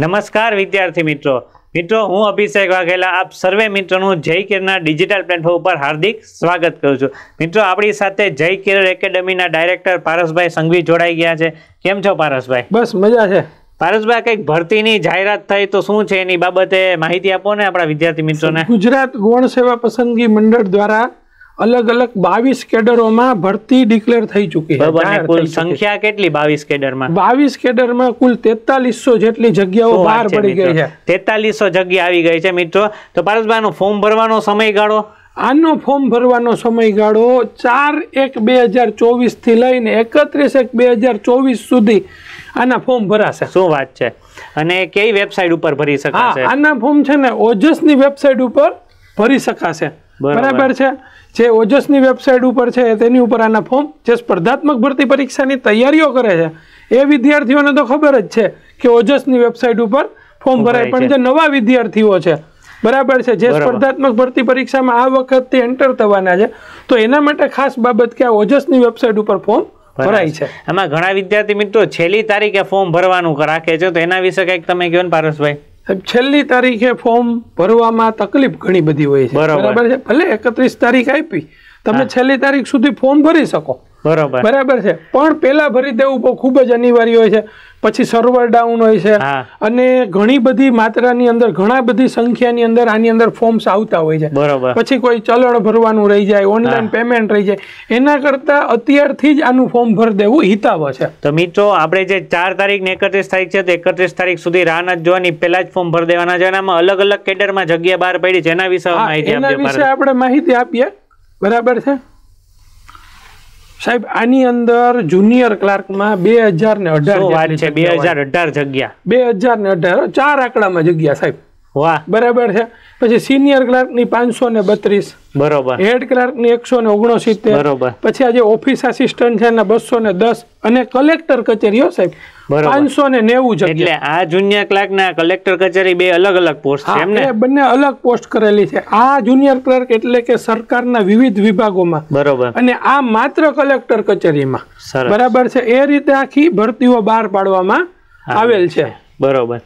નમસ્કાર વિદ્યાર્થી મિત્રો હું અભિષેક વાઘેલા આપ સર્વે મિત્રોનું જય કિરના ડિજિટલ પ્લેટફોર્મ ઉપર હાર્દિક સ્વાગત કરું છું। મિત્રો આપણી સાથે જય કિરણ એકેડમીના ડાયરેક્ટર પારસભાઈ સંઘવી જોડાઈ ગયા છે। કેમ છો પારસભાઈ? બસ મજા છે। પારસભાઈ, કંઈક ભરતીની જાહેરાત થઈ તો શું છે એની બાબતે માહિતી આપો ને આપણા વિદ્યાર્થી મિત્રોને। ગુજરાત ગૌણ સેવા પસંદગી મંડળ દ્વારા अलग अलग 22 કેડરો में भर्ती डिक्लेर थई चुकी है। कुल संख्या કેટલી 22 કેડર में? 22 કેડર में कुल 4300 જેટલી જગ્યાઓ બહાર પડી ગઈ છે। 4300 જગ્યા આવી ગઈ છે મિત્રો। તો પારસભાઈનું ફોર્મ ભરવાનો સમયગાળો? આનો ફોર્મ ભરવાનો સમયગાળો 4/1/2024 થી લઈને 31/1/2024 સુધી આના ફોર્મ ભરાશે। શું વાત છે? અને કઈ વેબસાઈટ ઉપર ભરી શકાશે? આના ફોર્મ છે ને ઓજસની વેબસાઈટ ઉપર ભરી શકાશે। બરાબર છે। જે ઓજસની વેબસાઈટ ઉપર છે તેની ઉપર આના ફોર્મ જે સ્પર્ધાત્મક ભરતી પરીક્ષાની તૈયારીઓ કરે છે એ વિદ્યાર્થીઓને તો ખબર જ છે કે ઓજસની વેબસાઈટ ઉપર ફોર્મ ભરાય, પણ જે નવા વિદ્યાર્થીઓ છે બરાબર છે જે સ્પર્ધાત્મક ભરતી પરીક્ષામાં આ વખતથી એન્ટર થવાના છે તો એના માટે ખાસ બાબત કે આ ઓજસની વેબસાઈટ ઉપર ફોર્મ ભરાય છે। આમાં ઘણા વિદ્યાર્થી મિત્રો છેલ્લી તારીખે ફોર્મ ભરવાનું રાખે છે, તો એના વિશે કંઈક તમે કહો ને પારસભાઈ। છેલ્લી તારીખે ફોર્મ ભરવામાં તકલીફ ઘણી બધી હોય છે, બરાબર છે। ભલે 31 તારીખ આપી, તમે છેલ્લી તારીખ સુધી ફોર્મ ભરી શકો, બરાબર છે, પણ પેલા ભરી દેવું ખૂબ જ અનિવાર્ય હોય છે। પછી સર્વર ડાઉન હોય છે અને ઘણી બધી માત્રાની અંદર ઘણા બધી સંખ્યાની અંદર આની અંદર ફોર્મ્સ આવતા હોય છે। પછી કોઈ ચલણ ભરવાનું રહી જાય, ઓનલાઈન પેમેન્ટ રહી જાય, એના કરતા અત્યારથી જ આનું ફોર્મ ભરી દેવું હિતાવ છે। તો મિત્રો આપણે જે 4 તારીખ ને 31 તારીખ છે તો 31 તારીખ સુધી રાહ નથી જોવાની, પહેલા જ ફોર્મ ભરી દેવાના છે। આમાં અલગ અલગ કેડરમાં જગ્યા બહાર પડી છે, એના વિશે માહિતી આપીએ। એના વિશે આપણે માહિતી આપીએ, બરાબર છે સાહેબ। આની અંદર જુનિયર ક્લાર્ક માં 2018 છે, 2018 જગ્યા, 2018 4 આંકડામાં જગ્યા સાહેબ, વાહ, બરાબર છે। પછી સિનિયર ક્લાર્ક ની 532, બરોબર, હેડ ક્લાર્ક ની 169, બરોબર, પછી આજે ઓફિસ આસિસ્ટન્ટ છે એના 210 અને કલેક્ટર કચેરીઓ સાહેબ 590 જગ્યા। એટલે આ જુનિયર ક્લાર્ક ના કલેક્ટર કચેરી બે અલગ અલગ પોસ્ટ છે એમને? બંને અલગ પોસ્ટ કરેલી છે। આ જુનિયર ક્લાર્ક એટલે કે સરકારના વિવિધ વિભાગોમાં, બરોબર, અને આ માત્ર કલેક્ટર કચેરીમાં, બરાબર છે। એ રીતે આખી ભરતીઓ બહાર પાડવામાં આવેલ છે, બરોબર।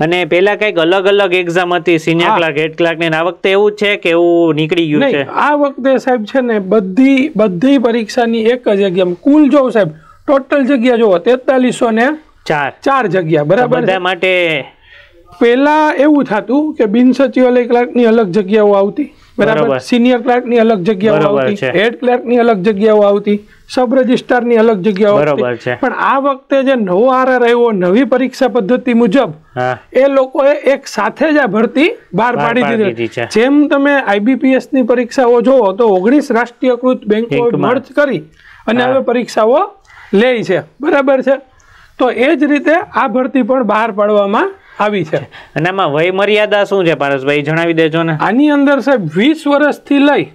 અને પેલા કઈક અલગ અલગ એક્ઝામ હતી, સિનિયર ક્લાર્ક, હેડ ક્લાર્ક ને, આ વખતે એવું છે કે એવું નીકળી ગયું છે? આ વખતે સાહેબ છે ને બધી પરીક્ષાની એક જ એક્ઝામ, કુલ જો સાહેબ ટોટલ જગ્યા જો 4304 જગ્યા, બરાબર બધા માટે। પેલા એવું થતું કે બિન સચિવાલય ક્લાર્ક ની અલગ જગ્યાઓ આવતી, બરાબર, સિનિયર ક્લાર્ક ની અલગ જગ્યાઓ આવતી, હેડ ક્લાર્ક ની અલગ જગ્યાઓ આવતી, સબ રજિસ્ટ્રાર ની અલગ જગ્યાઓ આવતી, પણ આ વખતે જે નવો આરઆર આવ્યો, નવી પરીક્ષા પદ્ધતિ મુજબ એ લોકોએ એક સાથે જ આ ભરતી બહાર પાડી દીધી છે। જેમ તમે આઈબીપીએસ ની પરીક્ષાઓ જોવો તો 19 રાષ્ટ્રીયકૃત બેંકો મર્જ કરી અને હવે પરીક્ષાઓ લે છે, બરાબર છે। તો એ જ રીતે આ ભરતી પણ બહાર પાડવામાં આવી છે। અને આમાં વય મર્યાદા શું છે પારસભાઈ, જણાવી દેજો ને। આની અંદર સાહેબ 20 વર્ષથી લઈ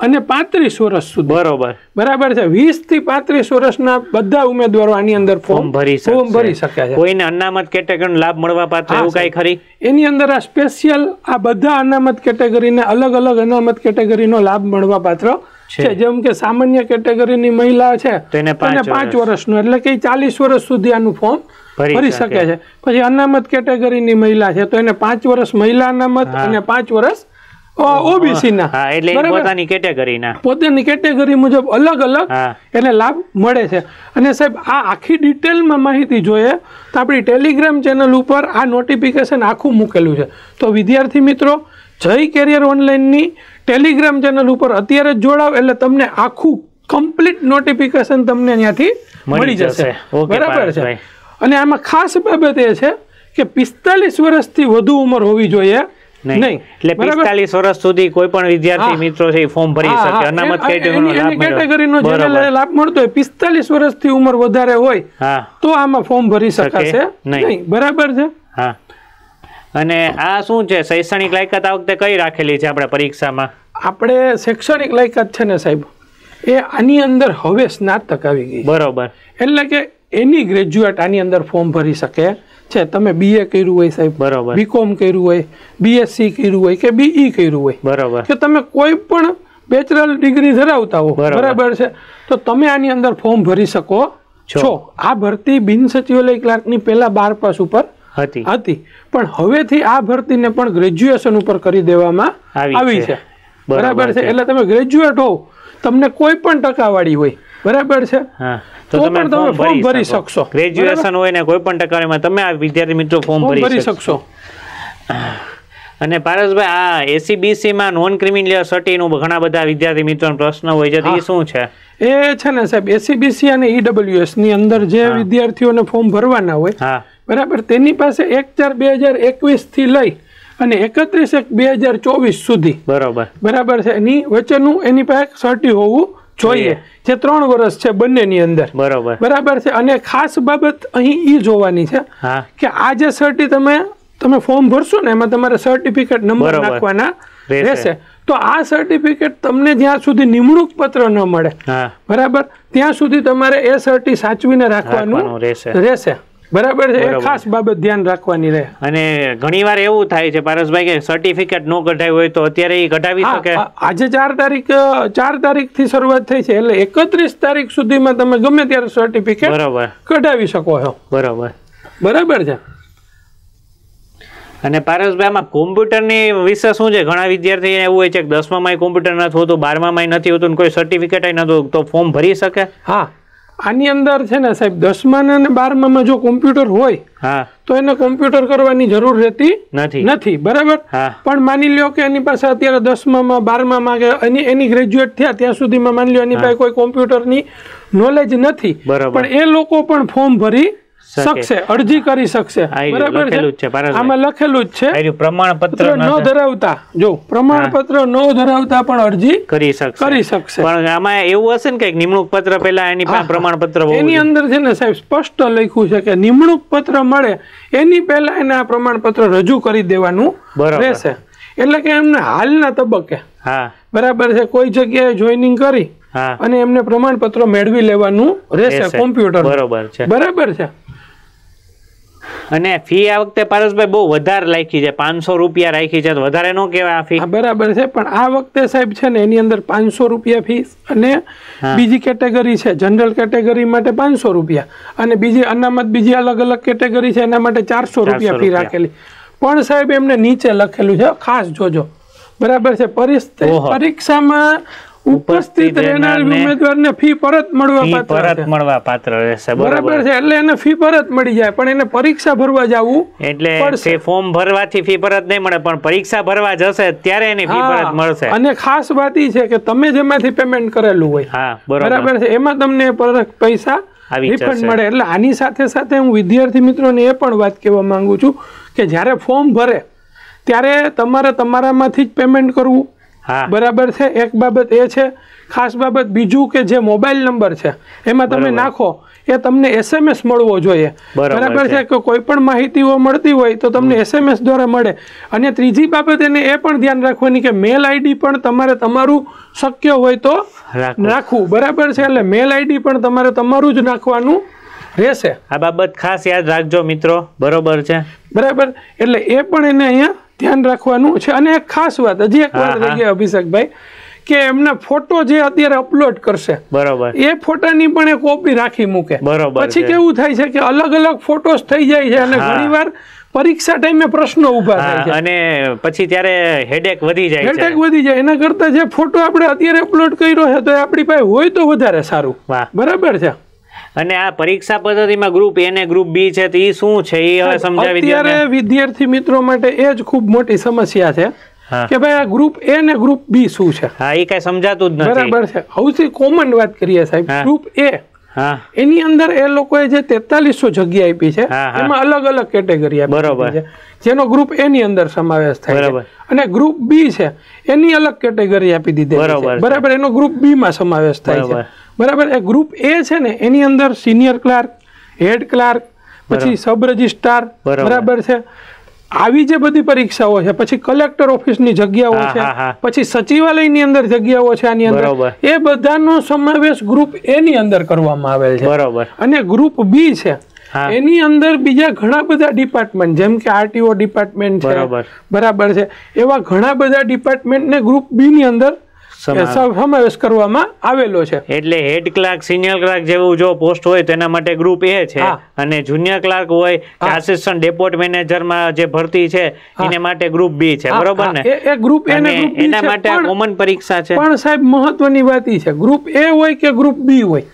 અને 35 વર્ષ સુધી, બરોબર, બરાબર છે। 20 થી 35 વર્ષના બધા ઉમેદવારો આની અંદર ફોર્મ ભરી શકે છે। કોઈને અનામત કેટેગરીનો લાભ મળવા પાત્ર એવું કઈ ખરી? એની અંદર આ સ્પેશિયલ આ બધા અનામત કેટેગરીને અલગ અલગ અનામત કેટેગરીનો લાભ મળવા પાત્ર છે। જેમ કે સામાન્ય કેટેગરીની મહિલા છે તેને 5 વર્ષનું એટલે કે 40 વર્ષ સુધી આનું ફોર્મ ભરી શકે છે। પછી અનામત કેટેગરીની મહિલા છે તો એને 5 વર્ષ મહિલા અનામત અને 5 વર્ષ ઓબીસી ના, એટલે પોતાની કેટેગરી મુજબ અલગ અલગ એને લાભ મળે છે। અને સાહેબ આ આખી ડિટેલમાં માહિતી જોઈએ તો આપણી ટેલિગ્રામ ચેનલ ઉપર આ નોટિફિકેશન આખું મૂકેલું છે। તો વિદ્યાર્થી મિત્રો જય કેરિયર ઓનલાઈનની ટેલિગ્રામ ચેનલ ઉપર અત્યારે જ જોડાવ એટલે તમને આખું કમ્પ્લીટ નોટિફિકેશન તમને ત્યાંથી મળી જશે, બરાબર છે। અને આમાં ખાસ બાબત એ છે કે 45 વર્ષથી વધુ ઉંમર હોવી જોઈએ નહીં, એટલે 45 વર્ષ સુધી કોઈ પણ વિદ્યાર્થી મિત્રો છે ફોર્મ ભરી શકે। અનામત કેટેગરીનો જેને લાભ મળતો હોય 45 વર્ષથી ઉંમર વધારે હોય તો આમાં ફોર્મ ભરી શકાશે નહીં, બરાબર છે। હા, અને આ શું છે શૈક્ષણિક લાયકાત આ વખતે કઈ રાખેલી છે આપણે પરીક્ષામાં? આપણે શૈક્ષણિક લાયકાત છે ને સાહેબ એ આની અંદર હવે સ્નાતક આવી ગઈ, બરોબર, એટલે કે એની ગ્રેજ્યુએટ આની અંદર ફોર્મ ભરી શકે છે। તમે બીએ કર્યું હોય સાહેબ, બરોબર, બીકોમ કર્યું હોય, બીએસસી કર્યું હોય કે બીઈ કર્યું હોય, બરોબર, કે તમે કોઈ પણ બેચલર ડિગ્રી ધરાવતા હો, બરાબર છે, તો તમે આની અંદર ફોર્મ ભરી શકો છો। આ ભરતી બિન સચિવાલય ક્લાર્કની પહેલા 12 પાસ ઉપર હતી, પણ હવેથી આ ભરતીને પણ ગ્રેજ્યુએશન ઉપર કરી દેવામાં આવી છે. બરાબર છે, એટલે તમે ગ્રેજ્યુએટ હોવ, તમને કોઈ પણ ટકાવાળી હોય, બરાબર છે, તો પણ તમે ફોર્મ ભરી શકશો. ગ્રેજ્યુએશન હોય ને કોઈ પણ ટકાવાળીમાં તમે આ વિદ્યાર્થી મિત્રો ફોર્મ ભરી શકશો. અને પારસભાઈ, આ એસીબીસી માં નોન ક્રિમિનલ સર્ટી નું ઘણા બધા વિદ્યાર્થી મિત્રોનો પ્રશ્ન હોય છે, એ શું છે? એ છે ને સાહેબ, એસીબીસી અને ઈડબ્લ્યુએસ ની અંદર જે વિદ્યાર્થીઓને ફોર્મ ભરવાના હોય, બરાબર, તેની પાસે 1/4/2021 થી લઈ અને 31/1/2024 સુધી, બરાબર છે, એની વચ્ચેનું એની પાસે સર્ટી હોવું જોઈએ, જે 3 વર્ષ છે બંનેની અંદર. બરાબર છે. અને ખાસ બાબત અહીં ઈ જોવાની છે કે આ જે સર્ટી તમે ફોર્મ ભરશો ને, એમાં તમારે સર્ટિફિકેટ નંબર નાખવાના રહેશે. તો આ સર્ટિફિકેટ તમને જ્યાં સુધી નિમણૂક પત્ર ન મળે, બરાબર, ત્યાં સુધી તમારે એ સર્ટી સાચવીને રાખવાનું રહેશે. બરાબર છે, એ ખાસ બાબત ધ્યાન રાખવાની રહે. અને ઘણીવાર એવું થાય છે પારસભાઈ કે સર્ટિફિકેટ ન કઢાવ્યું હોય તો અત્યારે એ કઢાવી શકે. આજે 4 તારીખથી શરૂઆત થઈ છે, એટલે 31 તારીખ સુધીમાં તમે ગમે ત્યારે સર્ટિફિકેટ કઢાવી શકો છો. બરાબર છે. અને પારસભાઈ, આમાં કોમ્પ્યુટરની વિશે શું છે? ઘણા વિદ્યાર્થી એવું હોય છે કે 10મામાં કોમ્પ્યુટર નથી હોતું, 12મામાં નથી હોતું, કોઈ સર્ટિફિકેટ નથી, તો ફોર્મ ભરી શકે? હા, આની અંદર છે ને સાહેબ, 10મા અને 12મામાં જો કોમ્પ્યુટર હોય તો એને કોમ્પ્યુટર કરવાની જરૂર રહેતી નથી. બરાબર. પણ માની લ્યો કે એની પાસે અત્યારે 10મામાં 12મામાં કે એની ગ્રેજ્યુએટ થયા ત્યાં સુધીમાં માની લ્યો એની પાસે કોઈ કોમ્પ્યુટરની નોલેજ નથી, પણ એ લોકો પણ ફોર્મ ભરી શકશે, અરજી કરી શકશે. બરાબર છે, આમાં લખેલું જ છે પ્રમાણપત્ર ન ધરાવતા, જો પ્રમાણપત્ર ન ધરાવતા પણ અરજી કરી શકશે. પણ આમાં એવું હશે ને કે નિમણૂક પત્ર પહેલા એની પાસે પ્રમાણપત્ર હોવું એની અંદર છે ને સાહેબ સ્પષ્ટ લખ્યું છે કે નિમણૂક પત્ર મળે એની પહેલા એને આ પ્રમાણપત્ર રજૂ કરી દેવાનું રહેશે. એટલે કે એમને હાલના તબક્કે, બરાબર છે, કોઈ જગ્યાએ જોઈનિંગ કરી અને એમને પ્રમાણપત્ર મેળવી લેવાનું રહેશે કોમ્પ્યુટર. બરાબર છે. અને ફી આ વખતે પારસભાઈ બહુ વધારે રાખી છે, 500 રૂપિયા રાખી છે, વધારે ન કહેવાય આ ફી? બરાબર છે, પણ આ વખતે સાહેબ છે ને એની અંદર 500 રૂપિયા ફીસ, અને બીજી કેટેગરી છે જનરલ કેટેગરી માટે 500 રૂપિયા, અને બીજી અનામત બીજી અલગ અલગ કેટેગરી છે એના માટે 400 રૂપિયા ફી રાખેલી. પણ સાહેબ એમને નીચે લખેલું છે, ખાસ જોજો, બરાબર છે, પરીક્ષામાં ઉપસ્થિત રહેનાર ઉમેદવારને ફી પરત મળવા પાત્ર રહેશે. બરાબર છે, એટલે એને ફી પરત મળી જાય, પણ એને પરીક્ષા ભરવા જવું એટલે ફોર્મ ભરવાથી ફી પરત નહીં મળે, પણ પરીક્ષા ભરવા જશે ત્યારે એની ફી પરત મળશે. અને ખાસ વાત એ છે કે તમે જેમાંથી પેમેન્ટ કરેલું હોય, બરાબર છે, એમાં તમને પૈસા રિફંડ મળે. એટલે આની સાથે સાથે હું વિદ્યાર્થી મિત્રોને એ પણ વાત કહેવા માંગુ છું કે જ્યારે ફોર્મ ભરે ત્યારે તમારે તમારામાંથી જ પેમેન્ટ કરવું. બરાબર છે, એક બાબત એ છે. ખાસ બાબત બીજું કે જે મોબાઈલ નંબર છે એમાં તમે નાખો એ તમને SMS મળવો જોઈએ. બરાબર છે, કે કોઈ પણ માહિતીઓ મળતી હોય તો તમને SMS દ્વારા મળે. અને ત્રીજી બાબત એને એ પણ ધ્યાન રાખવાની કે મેલ આઈડી પણ તમારે તમારું શક્ય હોય તો નાખવું. બરાબર છે, એટલે મેલ આઈડી પણ તમારે તમારું જ નાખવાનું રહેશે. આ બાબત ખાસ યાદ રાખજો મિત્રો. બરોબર છે, બરાબર. એટલે એ પણ એને અહીંયા ધ્યાન રાખવાનું છે. અને એક ખાસ વાત, હજી એક વાત રહી ગઈ અભિષેકભાઈ, કે એમના ફોટો જે અત્યારે અપલોડ કરશે, બરોબર, એ ફોટાની પણ એક કોપી રાખી મૂકે. પછી કેવું થાય છે કે અલગ અલગ ફોટોસ થઈ જાય છે અને ઘણીવાર પરીક્ષા ટાઈમે પ્રશ્નો ઉભા થાય છે અને પછી ત્યારે હેડેક વધી જાય. એના કરતા જે ફોટો આપણે અત્યારે અપલોડ કર્યો છે તો આપણી પાસે હોય તો વધારે સારું. બરાબર છે. અને આ પરીક્ષા પદ્ધતિમાં ગ્રુપ A ને ગ્રુપ B છે તો એ શું છે એ હવે સમજાવી દો. અત્યારે વિદ્યાર્થી મિત્રો માટે એ જ ખૂબ મોટી સમસ્યા છે કે ભાઈ આ ગ્રુપ A ને ગ્રુપ B શું છે. હા, એ કઈ સમજાતું જ નથી. બરાબર છે. સૌથી કોમન વાત કરીએ સાહેબ, ગ્રુપ A એની અંદર એ લોકોએ જે 4300 જગ્યા આપી છે એમાં અલગ અલગ કેટેગરી આપી છે, જેનો ગ્રુપ A ની અંદર સમાવેશ થાય છે. અને ગ્રુપ B છે એની અલગ કેટેગરી આપી દીધી છે. બરાબર, એનો ગ્રુપ B માં સમાવેશ થાય છે. બરાબર. એ ગ્રુપ A છે ને એની અંદર સિનિયર ક્લાર્ક, હેડ ક્લાર્ક, પછી સબ રજિસ્ટ્રાર, બરાબર છે, આવી જે બધી પરીક્ષાઓ છે, પછી કલેક્ટર ઓફિસની જગ્યાઓ છે, પછી સચિવાલયની અંદર જગ્યાઓ છે, આની અંદર એ બધાનો સમાવેશ ગ્રુપ A ની અંદર કરવામાં આવેલ છે. બરાબર. અને ગ્રુપ B છે એની અંદર બીજા ઘણા બધા ડિપાર્ટમેન્ટ, જેમ કે RTO ડિપાર્ટમેન્ટ છે, બરાબર છે, એવા ઘણા બધા ડિપાર્ટમેન્ટને ગ્રુપ B ની અંદર સમાવેશ કરવામાં આવેલો છે. એટલે હેડ ક્લાર્ક, સિનિયર ક્લાર્ક જેવું જો પોસ્ટ હોય તો એના માટે ગ્રુપ એ છે, અને જુનિયર ક્લાર્ક હોય કે આસિસ્ટન્ટ ડેપોટ મેનેજરમાં જે ભરતી છે એને માટે ગ્રુપ બી છે, બરોબર ને? એ ગ્રુપ એ ને ગ્રુપ બી એના માટે કોમન પરીક્ષા છે. પણ સાહેબ મહત્વની વાત એ છે, ગ્રુપ એ હોય કે ગ્રુપ બી હોય,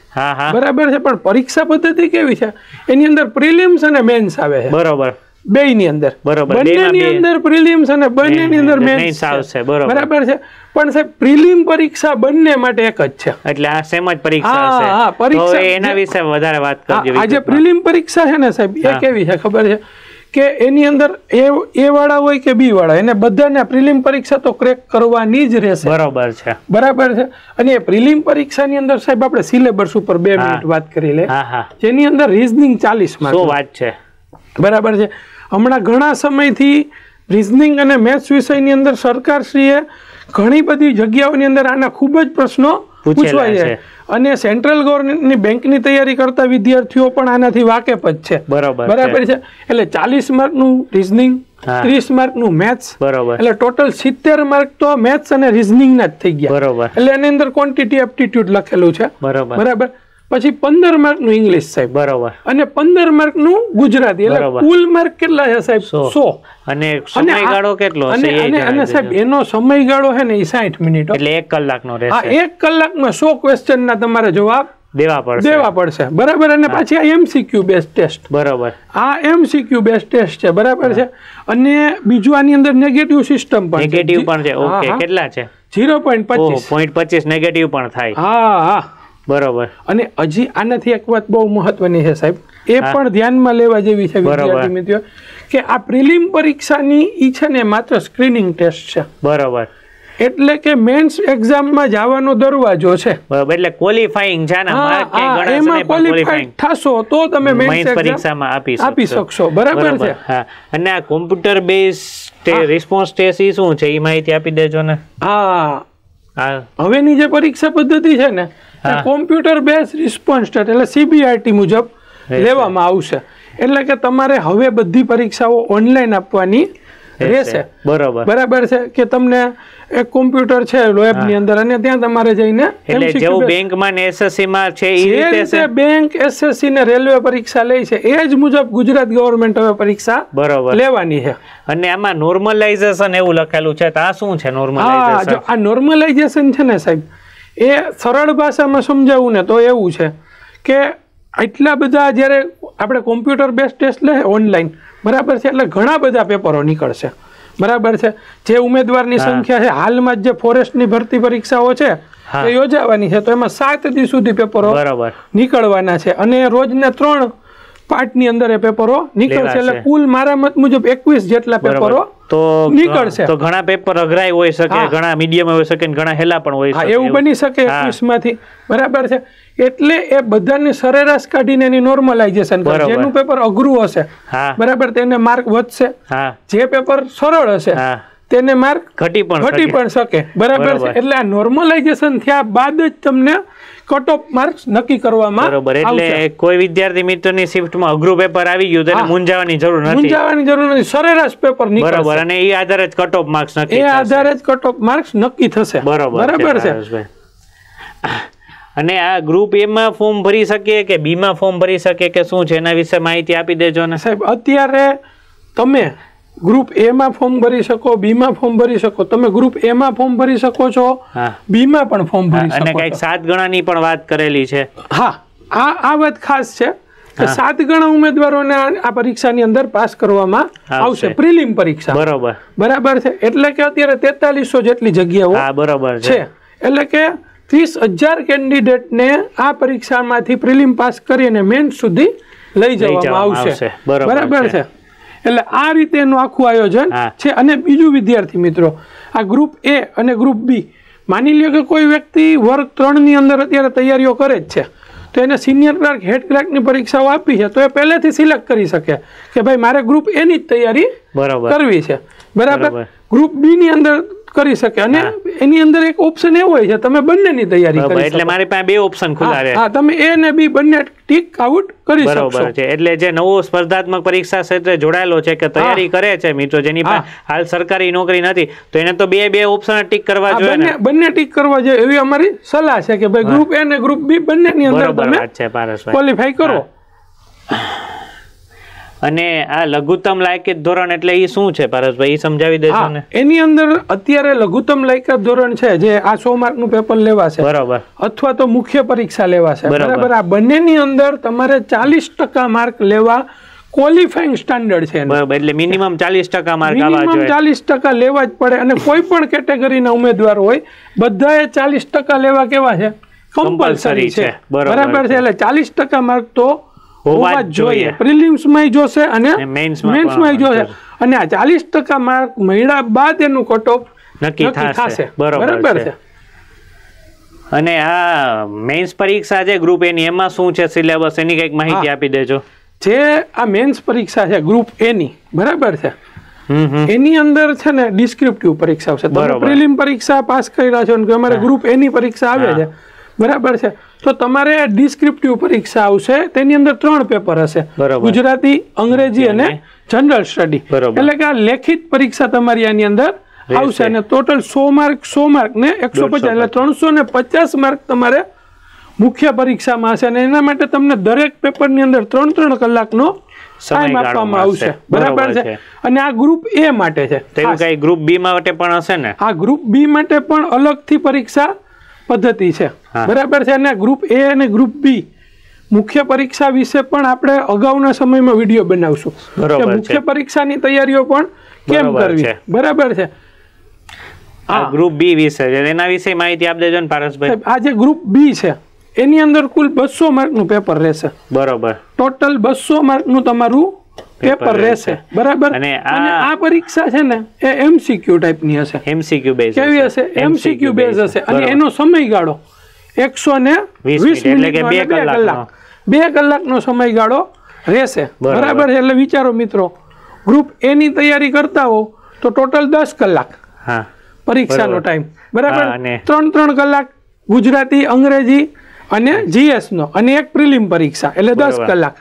બરાબર છે, પણ પરીક્ષા પદ્ધતિ કેવી છે, એની અંદર પ્રિલિમ્સ અને મેન્સ આવે છે, બરોબર? બેયની અંદર, બંનેની અંદર પ્રિલિમ્સ અને બંનેની અંદર મેન્સ આવશે, બરાબર છે. પણ સાહેબ પ્રિલિમ પરીક્ષા બંને માટે એક જ છે, એટલે આ સેમ જ પરીક્ષા છે. તો એના વિશે વધારે વાત કરજો. આ જે પ્રિલિમ પરીક્ષા છે ને સાહેબ, એ કેવી છે ખબર છે કે એની અંદર એ વાળા હોય કે બી વાળા, એને બધાને પ્રિલિમ પરીક્ષા તો ક્રેક કરવાની જ રહેશે, બરોબર છે, બરાબર છે. અને એ પ્રિલિમ પરીક્ષાની અંદર સાહેબ આપણે સિલેબસ ઉપર 2 મિનિટ વાત કરી લે, જેની અંદર રીઝનિંગ 40 માર્ક. શું વાત છે, બરાબર છે. હમણાં ઘણા સમયથી રીઝનિંગ અને મેથ્સ વિષયની અંદર સરકારશ્રીએ ઘણી બધી જગ્યાઓની અંદર આના ખૂબ જ પ્રશ્નો પૂછવાય છે, અને સેન્ટ્રલ ગવર્મેન્ટની બેંકની તૈયારી કરતા વિદ્યાર્થીઓ પણ આનાથી વાકેફ જ છે, બરાબર છે. એટલે 40 માર્કનું રીઝનિંગ, 30 માર્કનું મેથ્સ, એટલે ટોટલ 70 માર્ક તો મેથ્સ અને રીઝનિંગ ના જ થઈ ગયા. એટલે એની અંદર ક્વોન્ટિટી એપ્ટિટ્યુડ લખેલું છે, બરાબર. પછી 15 માર્કનું ઇંગ્લિશ સાહેબ, બરાબર, અને 15 માર્કનું ગુજરાતી. એટલે કુલ માર્ક કેટલા છે સાહેબ? 100. અને સમયગાળો કેટલો હશે? અને સાહેબ એનો સમયગાળો છે ને એ 60 મિનિટ, એટલે 1 કલાકનો રહેશે. 1 કલાકમાં 100 ક્વેશ્ચન ના તમારે જવાબ દેવા પડશે, બરાબર. અને પછી આ એમસીક્યુ બેઝ ટેસ્ટ, બરાબર, આ એમસીક્યુ બેઝ ટેસ્ટ છે, બરાબર છે. અને બીજું આની અંદર નેગેટિવ સિસ્ટમ પણ છે. ઓકે, કેટલા છે? 0.25 નેગેટિવ પણ થાય. હા, બરોબર. અને હજી આનાથી એક વાત બહુ મહત્વની છે સાહેબ, એ પણ ધ્યાનમાં લેવા જેવી છે વિદ્યાર્થી મિત્રો, કે આ પ્રિલિમ પરીક્ષાની ઈ છે ને માત્ર સ્ક્રીનિંગ ટેસ્ટ છે, બરોબર. એટલે કે મેન્સ એક્ઝામમાં જવાનો દરવાજો છે, બરોબર. એટલે ક્વોલિફાઈંગ છે ને, એમાં ક્વોલિફાઈડ થશો તો તમે મેન્સ પરીક્ષામાં આપી શકશો, બરાબર છે. અને આ કોમ્પ્યુટર બેઝ રિસ્પોન્સ ટેસ્ટ ઈ શું છે, ઈ માહિતી આપી દેજો ને. હવેની જે પરીક્ષા પદ્ધતિ છે ને, કોમ્પ્યુટર બેઝ રિસ્પોન્સ ટેસ્ટ એટલે CBRT મુજબ લેવામાં આવશે. એટલે કે તમારે હવે બધી પરીક્ષાઓ ઓનલાઈન આપવાની રહેશે, બરાબર છે. કે તમને એક કોમ્પ્યુટર છે લેબની અંદર, અને ત્યાં તમારે જઈને જેવું બેંકમાં ને SSC માં છે એ રીતે બેંક, SSC ને રેલવે પરીક્ષા લે છે એ જ મુજબ ગુજરાત ગવર્મેન્ટ હવે પરીક્ષા લેવાની છે. અને આમાં નોર્મલાઇઝેશન એવું લખેલું છે, તો આ શું છે નોર્મલાઇઝેશન? આ નોર્મલાઇઝેશન છે ને સાહેબ, એ સરળ ભાષામાં સમજાવું ને તો એવું છે કે એટલા બધા જ્યારે આપણે કોમ્પ્યુટર બેઝ ટેસ્ટ લે ઓનલાઈન, બરાબર છે, એટલે ઘણા બધા પેપરો નીકળશે, બરાબર છે. જે ઉમેદવારની સંખ્યા છે, હાલમાં જે ફોરેસ્ટની ભરતી પરીક્ષાઓ છે એ યોજાવાની છે, તો એમાં 7 દિવસ સુધી પેપરો નીકળવાના છે, અને રોજના 3 પાર્ટની અંદર એ પેપરો નીકળશે. એટલે કુલ મારા મત મુજબ 21 જેટલા પેપરો નીકળશે. તો ઘણા પેપર અઘરાઈ હોઈ શકે, ઘણા મીડિયમ હોઈ શકે, ઘણા હેલા પણ હોઈ શકે, એવું બની શકે 21 માંથી, બરાબર છે. એટલે એ બધાની સરેરાશ કાઢીને એની નોર્મલાઇઝેશન કરે. જેનું પેપર અઘરું હશે, બરાબર, તેને માર્ક વધશે. જે પેપર સરળ હશે તેને માર્ક ઘટી પણ શકે, બરાબર છે. એટલે આ નોર્મલાઇઝેશન થયા બાદ જ તમને કટ ઓફ માર્ક્સ નક્કી કરવામાં આવશે. એટલે કોઈ વિદ્યાર્થી મિત્રની શિફ્ટમાં અઘરું પેપર આવી ગયું તો મૂંઝાવાની જરૂર નથી, સરેરાશ પેપર નીકળશે, બરાબર. અને એ આધારે જ કટ ઓફ માર્ક્સ નક્કી, એ આધારે જ કટ ઓફ માર્ક્સ નક્કી થશે, બરાબર છે. અને આ ગ્રુપ A માં ફોર્મ ભરી શકીએ કે B માં ફોર્મ ભરી શકીએ કે શું છે, એના વિશે માહિતી આપી દેજો ને સાહેબ. અત્યારે તમે ગ્રુપ A માં ફોર્મ ભરી શકો, B માં ફોર્મ ભરી શકો, તમે ગ્રુપ A માં ફોર્મ ભરી શકો છો, B માં પણ ફોર્મ ભરી શકો. અને કઈક 7 ગણાની પણ વાત કરેલી છે. આ વાત ખાસ છે કે 7 ગણા ઉમેદવારોને આ પરીક્ષાની અંદર પાસ કરવામાં આવશે, પ્રિલિમ પરીક્ષા, બરાબર છે. એટલે કે અત્યારે 4300 જેટલી જગ્યાઓ બરાબર છે. એટલે કે 30,000 કેન્ડિડેટને આ પરીક્ષામાંથી પ્રિલિમ પાસ કરીને મેન્સ સુધી લઈ જવામાં આવશે, બરાબર છે. એટલે આ રીતે એનું આખું આયોજન છે. અને બીજું વિદ્યાર્થી મિત્રો, આ ગ્રુપ A અને ગ્રુપ B, માની લ્યો કે કોઈ વ્યક્તિ વર્ગ 3 ની અંદર અત્યારે તૈયારીઓ કરે જ છે, તો એને સિનિયર ક્લાર્ક, હેડ ક્લાર્કની પરીક્ષાઓ આપી છે, તો એ પહેલેથી સિલેક્ટ કરી શકે કે ભાઈ મારે ગ્રુપ A ની જ તૈયારી કરવી છે, બરાબર. ગ્રુપ B ની અંદર કરી શકે અને એની અંદર એક ઓપ્શન એવો હોય છે તમે બંનેની તૈયારી કરી એટલે મારી પાસે બે ઓપ્શન ખુલ્લા રહે. હા, તમે એ અને બી બંને ટિક આઉટ કરી શકો. બરોબર છે. એટલે જે નવો સ્પર્ધાત્મક પરીક્ષા ક્ષેત્રે જોડાયેલો છે કે તૈયારી કરે છે મિત્રો, જેની પાસે હાલ સરકારી નોકરી નથી, તો એને તો બે ઓપ્શન ટિક કરવા જોઈએ ને. બંને ટિક કરવા જોઈએ એવી અમારી સલાહ છે કે ભાઈ ગ્રુપ એ અને ગ્રુપ બી બંનેની અંદર તમે ક્વોલિફાય કરો. અને આ લઘુત્તમ લાયકાત ધોરણ એટલે એ શું છે પારસભાઈ, એ સમજાવી દેજો ને. એની અંદર અત્યારે લઘુત્તમ લાયકાત ધોરણ છે જે આ 100 માર્કનું પેપર લેવાશે, બરાબર, અથવા તો મુખ્ય પરીક્ષા લેવાશે, બરાબર. આ બંનેની અંદર તમારે 40% માર્ક લેવા ક્વોલિફાઈંગ સ્ટાન્ડર્ડ છે, બરાબર. એટલે મિનિમમ 40% માર્ક આવવા જોઈએ, 40% લેવા જ પડે. અને કોઈ પણ કેટેગરીના ઉમેદવાર હોય બધાએ 40% લેવા કેવા છે, કમ્પલસરી છે, બરાબર છે. એટલે 40% માર્ક તો હોવા જ જોઈએ. પ્રિલિમ્સ માં જોશે અને મેન્સ માં જોશે. અને આ 40% માર્ક મળ્યા બાદ એનું કટ ઓફ નક્કી થશે, બરાબર છે. અને આ મેન્સ પરીક્ષા છે ગ્રુપ એ ની, એમાં શું છે સિલેબસ, એની કઈક માહિતી આપી દેજો. જે આ મેન્સ પરીક્ષા છે ગ્રુપ એ ની, બરાબર છે, એની અંદર છે ને ડિસ્ક્રિપ્ટિવ પરીક્ષા આવશે. તમે પ્રિલિમ પરીક્ષા પાસ કર્યા છો કે અમારે ગ્રુપ એ ની પરીક્ષા આવે છે, બરાબર છે, તો તમારે ડિસ્ક્રિપ્ટિવ પરીક્ષા આવશે. તેની અંદર 3 પેપર હશે, ગુજરાતી, અંગ્રેજી અને જનરલ સ્ટડી. એટલે કે આ લેખિત પરીક્ષા તમારી આની અંદર આવશે. અને ટોટલ 100 માર્ક ને 150 એટલે 350 માર્ક તમારે મુખ્ય પરીક્ષામાં હશે. અને એના માટે તમને દરેક પેપરની અંદર 3 કલાકનો ટાઈમ આપવામાં આવશે, બરાબર છે. અને આ ગ્રુપ એ માટે છે. ગ્રુપ બી માટે પણ હશે ને? આ ગ્રુપ બી માટે પણ અલગથી પરીક્ષા પદ્ધતિ છે, બરાબર છે. અને ગ્રુપ એ અને ગ્રુપ બી મુખ્ય પરીક્ષા વિશે પણ આપણે અગાઉના સમયમાં વિડીયો બનાવશું કે મુખ્ય પરીક્ષાની તૈયારીઓ પણ કેમ કરવી, બરાબર છે. આ ગ્રુપ બી વિશે એના વિશે માહિતી આપી દેજો ને પારસભાઈ. આ જે ગ્રુપ બી છે એની અંદર કુલ 200 માર્કનું પેપર રહેશે, બરોબર. ટોટલ 200 માર્કનું તમારું પેપર રહેશે, બરાબર. અને આ પરીક્ષા છે ને એ MCQ ટાઈપની હશે. MCQ બેઝ કેવી હશે? MCQ બેઝ હશે. અને એનો સમયગાળો 120 મિનિટ એટલે કે 2 કલાકનો સમયગાળો રહેશે, બરાબર છે. એટલે વિચારો મિત્રો, ગ્રુપ એ ની તૈયારી કરતા હો તો ટોટલ 10 કલાક પરીક્ષાનો ટાઈમ, બરાબર. 3 કલાક ગુજરાતી, અંગ્રેજી અને GS નો, અને એક પ્રિલિમ પરીક્ષા એટલે 10 કલાક.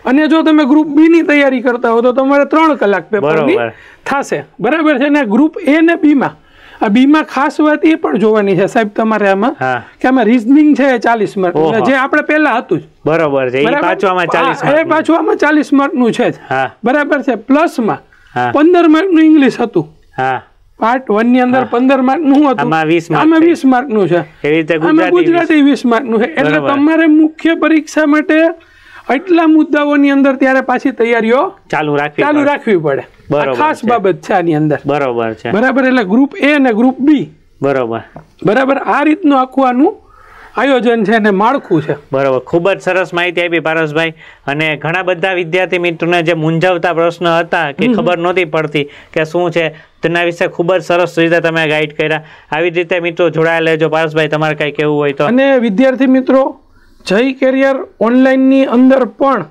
અને જો તમે ગ્રુપ બી ની તૈયારી કરતા હો તો તમારે 3 કલાક પેપરની થશે, બરાબર છે. ને ગ્રુપ એ ને બી માં, આ બી માં ખાસ વાત એ પણ જોવાની છે સાહેબ તમારે આમાં કે આમાં રીઝનિંગ છે 40 માર્ક, જે આપણે પહેલા હતું જ, બરાબર છે. એ પાછું આમાં 40 માર્ક નું છે જ, બરાબર છે. પ્લસ માં 15 માર્ક નું ઇંગ્લિશ હતું. પાર્ટ 1 ની અંદર 15 માર્ક નું હતું, આમાં 20 માર્ક નું છે. આમાં ગુજરાતી 20 માર્ક નું છે. એટલે તમારે મુખ્ય પરીક્ષા માટે એટલા મુદ્દાઓની અંદર ત્યારે પાછી તૈયારીઓ ચાલુ રાખવી પડે. ખાસ બાબત છે આની અંદર, બરોબર છે, બરાબર. એટલે ગ્રુપ એ અને ગ્રુપ બી, બરાબર. આ રીતનું આખું આનું આયોજન છે અને માળખું છે, બરોબર. ખૂબ જ સરસ માહિતી આપી પારસભાઈ. અને ઘણા બધા વિદ્યાર્થી મિત્રોને જે મૂંઝવતા પ્રશ્ન હતા કે ખબર નહોતી પડતી કે શું છે, તેના વિશે ખૂબ જ સરસ રીતે તમે ગાઈડ કર્યા. આવી જ રીતે મિત્રો જોડાયેલા રહેજો. પારસભાઈ, તમારે કઈ કહેવું હોય તો? અને વિદ્યાર્થી મિત્રો, જય કેરિયર ઓનલાઈનની અંદર પણ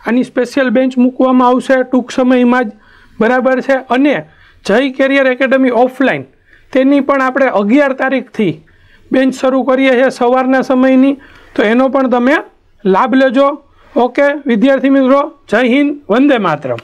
આની સ્પેશિયલ બેન્ચ મૂકવામાં આવશે ટૂંક સમયમાં જ, બરાબર છે. અને જય કેરિયર એકેડમી ઓફલાઈન તેની પણ આપણે 11 તારીખથી બેન્ચ શરૂ કરીએ છીએ સવારના સમયની, તો એનો પણ તમે લાભ લેજો. ઓકે વિદ્યાર્થી મિત્રો, જય હિન્દ, વંદે માતરમ.